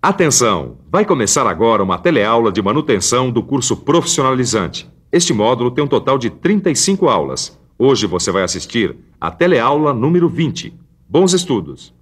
Atenção! Vai começar agora uma teleaula de manutenção do curso profissionalizante. Este módulo tem um total de 35 aulas. Hoje você vai assistir a teleaula número 20. Bons estudos!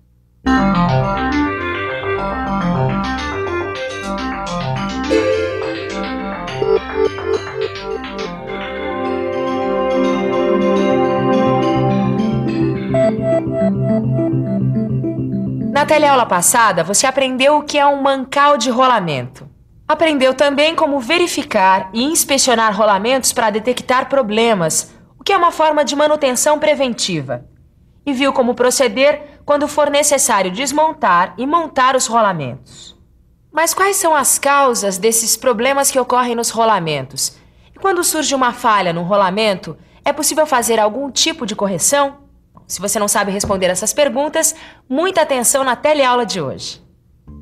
Na teleaula passada, você aprendeu o que é um mancal de rolamento. Aprendeu também como verificar e inspecionar rolamentos para detectar problemas, o que é uma forma de manutenção preventiva. E viu como proceder quando for necessário desmontar e montar os rolamentos. Mas quais são as causas desses problemas que ocorrem nos rolamentos? E quando surge uma falha no rolamento, é possível fazer algum tipo de correção? Se você não sabe responder essas perguntas, muita atenção na teleaula de hoje.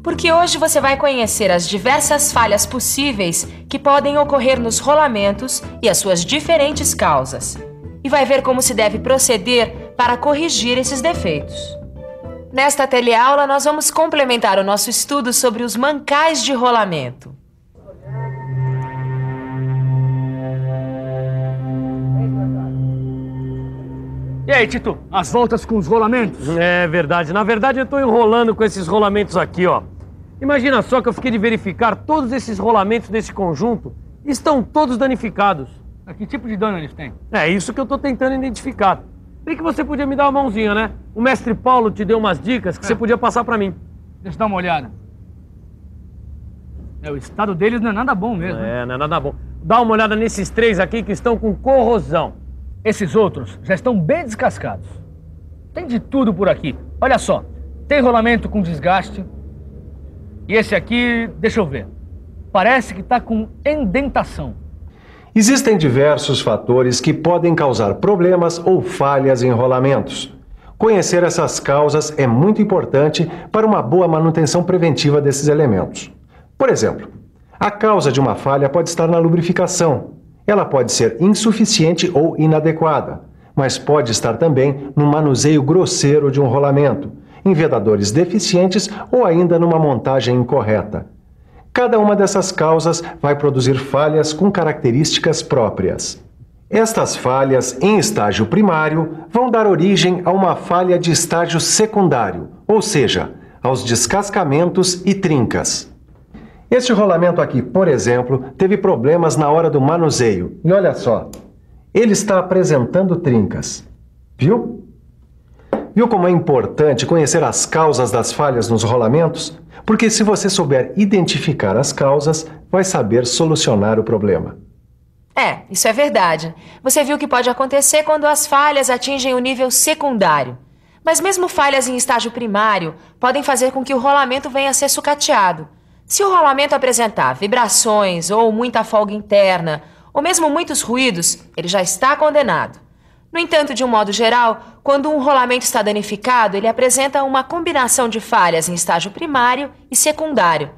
Porque hoje você vai conhecer as diversas falhas possíveis que podem ocorrer nos rolamentos e as suas diferentes causas. E vai ver como se deve proceder para corrigir esses defeitos. Nesta teleaula, nós vamos complementar o nosso estudo sobre os mancais de rolamento. E aí, Tito, as voltas com os rolamentos? É verdade. Na verdade, eu tô enrolando com esses rolamentos aqui, ó. Imagina só que eu fiquei de verificar todos esses rolamentos desse conjunto estão todos danificados. Que tipo de dano eles têm? É isso que eu tô tentando identificar. Bem que você podia me dar uma mãozinha, né? O mestre Paulo te deu umas dicas que você podia passar pra mim. Deixa eu dar uma olhada. O estado deles não é nada bom mesmo. Não é nada bom. Dá uma olhada nesses três aqui que estão com corrosão. Esses outros já estão bem descascados. Tem de tudo por aqui. Olha só, tem rolamento com desgaste. E esse aqui, deixa eu ver. Parece que está com indentação. Existem diversos fatores que podem causar problemas ou falhas em rolamentos. Conhecer essas causas é muito importante para uma boa manutenção preventiva desses elementos. Por exemplo, a causa de uma falha pode estar na lubrificação. Ela pode ser insuficiente ou inadequada, mas pode estar também no manuseio grosseiro de um rolamento, em vedadores deficientes ou ainda numa montagem incorreta. Cada uma dessas causas vai produzir falhas com características próprias. Estas falhas em estágio primário vão dar origem a uma falha de estágio secundário, ou seja, aos descascamentos e trincas. Este rolamento aqui, por exemplo, teve problemas na hora do manuseio. E olha só, ele está apresentando trincas. Viu? Viu como é importante conhecer as causas das falhas nos rolamentos? Porque se você souber identificar as causas, vai saber solucionar o problema. Isso é verdade. Você viu que pode acontecer quando as falhas atingem o nível secundário. Mas mesmo falhas em estágio primário podem fazer com que o rolamento venha a ser sucateado. Se o rolamento apresentar vibrações ou muita folga interna, ou mesmo muitos ruídos, ele já está condenado. No entanto, de um modo geral, quando um rolamento está danificado, ele apresenta uma combinação de falhas em estágio primário e secundário.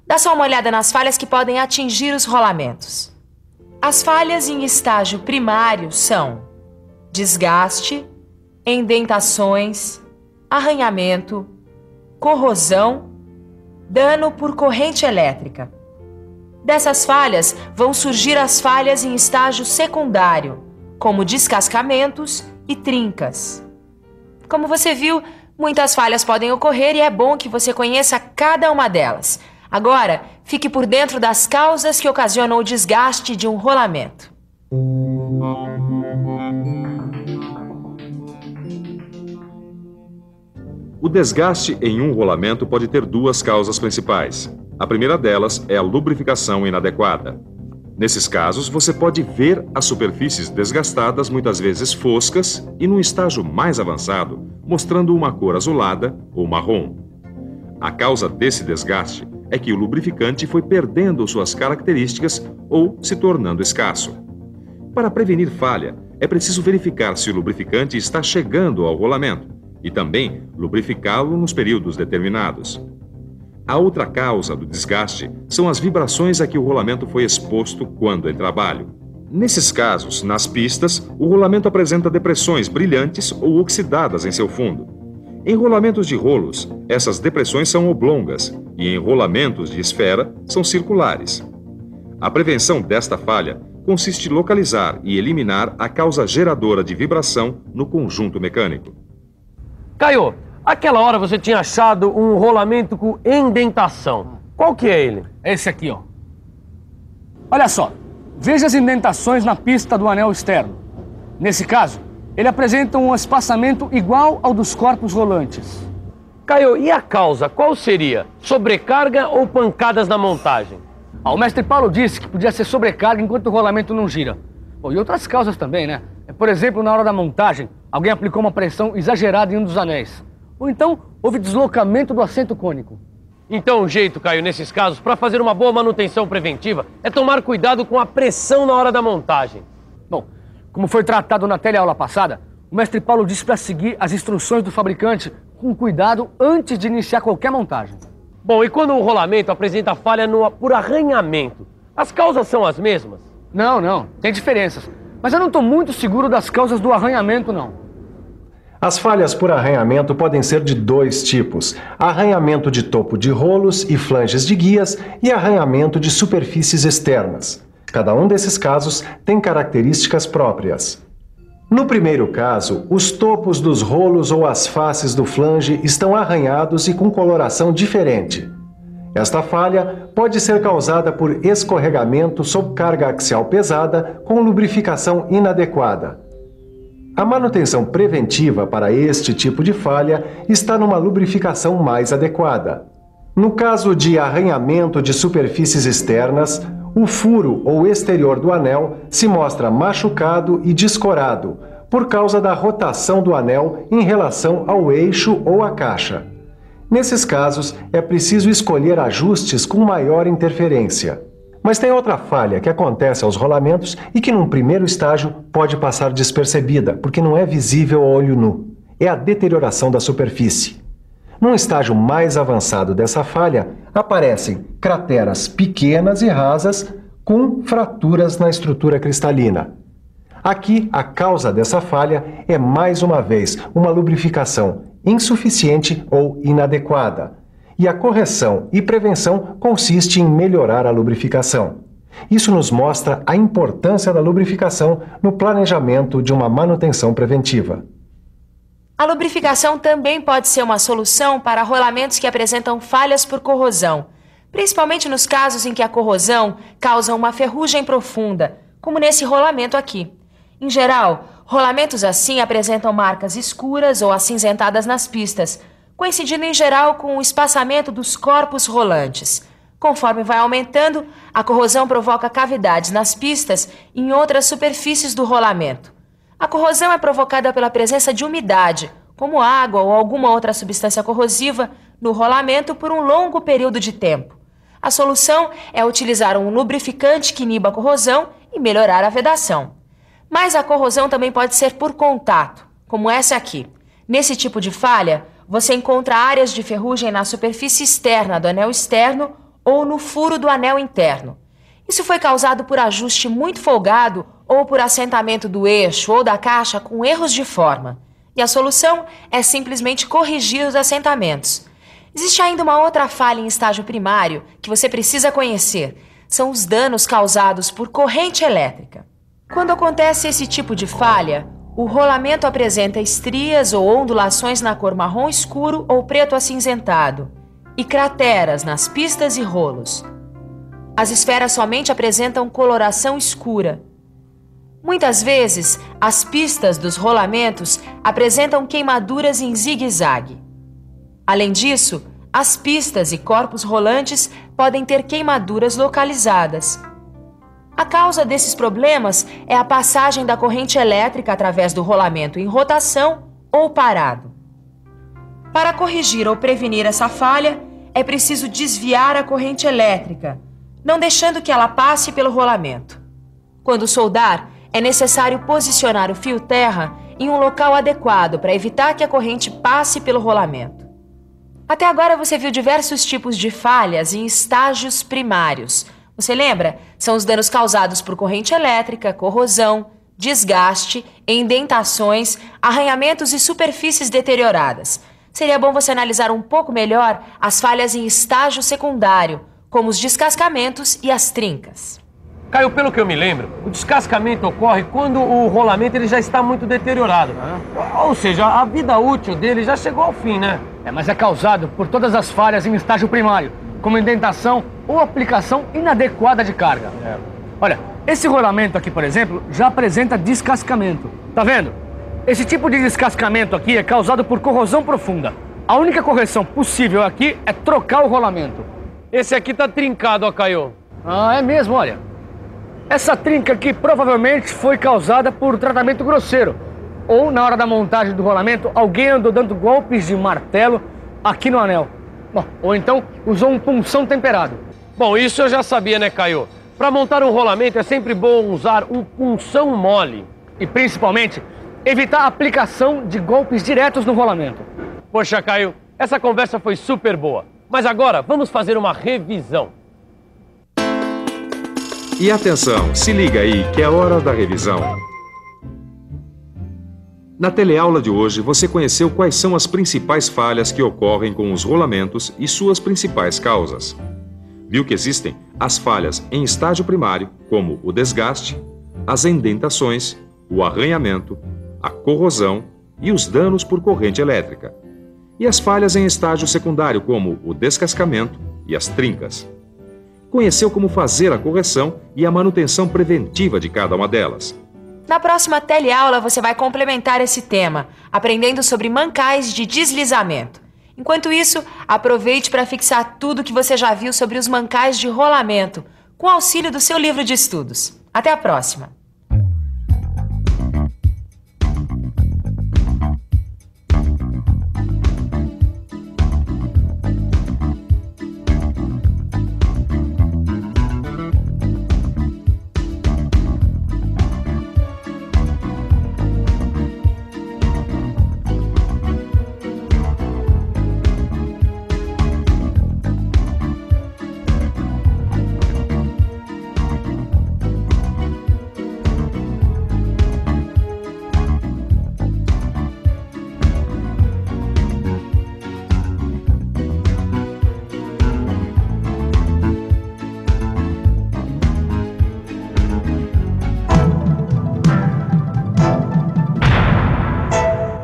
Dá só uma olhada nas falhas que podem atingir os rolamentos. As falhas em estágio primário são desgaste, indentações, arranhamento, corrosão, dano por corrente elétrica. Dessas falhas vão surgir as falhas em estágio secundário, como descascamentos e trincas. Como você viu, muitas falhas podem ocorrer e é bom que você conheça cada uma delas. Agora, fique por dentro das causas que ocasionam o desgaste de um rolamento. O desgaste em um rolamento pode ter duas causas principais. A primeira delas é a lubrificação inadequada. Nesses casos, você pode ver as superfícies desgastadas, muitas vezes foscas, e num estágio mais avançado, mostrando uma cor azulada ou marrom. A causa desse desgaste é que o lubrificante foi perdendo suas características ou se tornando escasso. Para prevenir falha, é preciso verificar se o lubrificante está chegando ao rolamento e também lubrificá-lo nos períodos determinados. A outra causa do desgaste são as vibrações a que o rolamento foi exposto quando em trabalho. Nesses casos, nas pistas, o rolamento apresenta depressões brilhantes ou oxidadas em seu fundo. Em rolamentos de rolos, essas depressões são oblongas e em rolamentos de esfera são circulares. A prevenção desta falha consiste em localizar e eliminar a causa geradora de vibração no conjunto mecânico. Caio, aquela hora você tinha achado um rolamento com indentação. Qual que é ele? Esse aqui, ó. Olha só, veja as indentações na pista do anel externo. Nesse caso, ele apresenta um espaçamento igual ao dos corpos rolantes. Caio, e a causa qual seria? Sobrecarga ou pancadas na montagem? O mestre Paulo disse que podia ser sobrecarga enquanto o rolamento não gira. Bom, e outras causas também, né? Por exemplo, na hora da montagem, alguém aplicou uma pressão exagerada em um dos anéis. Ou então, houve deslocamento do assento cônico. Então, o jeito, Caio, nesses casos, para fazer uma boa manutenção preventiva, é tomar cuidado com a pressão na hora da montagem. Bom, como foi tratado na teleaula passada, o mestre Paulo disse para seguir as instruções do fabricante com cuidado antes de iniciar qualquer montagem. Bom, e quando o rolamento apresenta falha por arranhamento, as causas são as mesmas? Não, tem diferenças. Mas eu não estou muito seguro das causas do arranhamento, não. As falhas por arranhamento podem ser de dois tipos: arranhamento de topo de rolos e flanges de guias e arranhamento de superfícies externas. Cada um desses casos tem características próprias. No primeiro caso, os topos dos rolos ou as faces do flange estão arranhados e com coloração diferente. Esta falha pode ser causada por escorregamento sob carga axial pesada com lubrificação inadequada. A manutenção preventiva para este tipo de falha está numa lubrificação mais adequada. No caso de arranhamento de superfícies externas, o furo ou exterior do anel se mostra machucado e descorado por causa da rotação do anel em relação ao eixo ou à caixa. Nesses casos, é preciso escolher ajustes com maior interferência. Mas tem outra falha que acontece aos rolamentos e que num primeiro estágio pode passar despercebida, porque não é visível ao olho nu. É a deterioração da superfície. Num estágio mais avançado dessa falha, aparecem crateras pequenas e rasas com fraturas na estrutura cristalina. Aqui, a causa dessa falha é, mais uma vez, uma lubrificação insuficiente ou inadequada. E a correção e prevenção consiste em melhorar a lubrificação. Isso nos mostra a importância da lubrificação no planejamento de uma manutenção preventiva. A lubrificação também pode ser uma solução para rolamentos que apresentam falhas por corrosão, principalmente nos casos em que a corrosão causa uma ferrugem profunda, como nesse rolamento aqui. Em geral, rolamentos assim apresentam marcas escuras ou acinzentadas nas pistas, coincidindo em geral com o espaçamento dos corpos rolantes. Conforme vai aumentando, a corrosão provoca cavidades nas pistas e em outras superfícies do rolamento. A corrosão é provocada pela presença de umidade, como água ou alguma outra substância corrosiva, no rolamento por um longo período de tempo. A solução é utilizar um lubrificante que iniba a corrosão e melhorar a vedação. Mas a corrosão também pode ser por contato, como essa aqui. Nesse tipo de falha, você encontra áreas de ferrugem na superfície externa do anel externo ou no furo do anel interno. Isso foi causado por ajuste muito folgado ou por assentamento do eixo ou da caixa com erros de forma. E a solução é simplesmente corrigir os assentamentos. Existe ainda uma outra falha em estágio primário que você precisa conhecer. São os danos causados por corrente elétrica. Quando acontece esse tipo de falha, o rolamento apresenta estrias ou ondulações na cor marrom escuro ou preto acinzentado e crateras nas pistas e rolos. As esferas somente apresentam coloração escura. Muitas vezes, as pistas dos rolamentos apresentam queimaduras em zigue-zague. Além disso, as pistas e corpos rolantes podem ter queimaduras localizadas. A causa desses problemas é a passagem da corrente elétrica através do rolamento em rotação ou parado. Para corrigir ou prevenir essa falha, é preciso desviar a corrente elétrica, não deixando que ela passe pelo rolamento. Quando soldar, é necessário posicionar o fio terra em um local adequado para evitar que a corrente passe pelo rolamento. Até agora você viu diversos tipos de falhas em estágios primários. Você lembra? São os danos causados por corrente elétrica, corrosão, desgaste, indentações, arranhamentos e superfícies deterioradas. seria bom você analisar um pouco melhor as falhas em estágio secundário, como os descascamentos e as trincas. Caio, pelo que eu me lembro, o descascamento ocorre quando o rolamento ele já está muito deteriorado. Ou seja, a vida útil dele já chegou ao fim, né? Mas é causado por todas as falhas em estágio primário, como indentação ou aplicação inadequada de carga. Olha, esse rolamento aqui, por exemplo, já apresenta descascamento. Tá vendo? Esse tipo de descascamento aqui é causado por corrosão profunda. A única correção possível aqui é trocar o rolamento. Esse aqui tá trincado, ó, Caio. É mesmo, olha. Essa trinca aqui provavelmente foi causada por tratamento grosseiro. Ou, na hora da montagem do rolamento, alguém andou dando golpes de martelo aqui no anel. Bom, ou então usou um punção temperado. Bom, isso eu já sabia, né, Caio? Para montar um rolamento é sempre bom usar um punção mole. E, principalmente, evitar a aplicação de golpes diretos no rolamento. Poxa, Caio, essa conversa foi super boa. Mas agora, vamos fazer uma revisão. E atenção, se liga aí que é hora da revisão. Na teleaula de hoje, você conheceu quais são as principais falhas que ocorrem com os rolamentos e suas principais causas. Viu que existem as falhas em estágio primário, como o desgaste, as indentações, o arranhamento, a corrosão e os danos por corrente elétrica. E as falhas em estágio secundário, como o descascamento e as trincas. Conheceu como fazer a correção e a manutenção preventiva de cada uma delas. Na próxima teleaula você vai complementar esse tema, aprendendo sobre mancais de deslizamento. Enquanto isso, aproveite para fixar tudo que você já viu sobre os mancais de rolamento, com auxílio do seu livro de estudos. Até a próxima!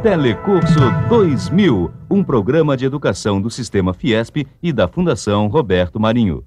Telecurso 2000, um programa de educação do Sistema Fiesp e da Fundação Roberto Marinho.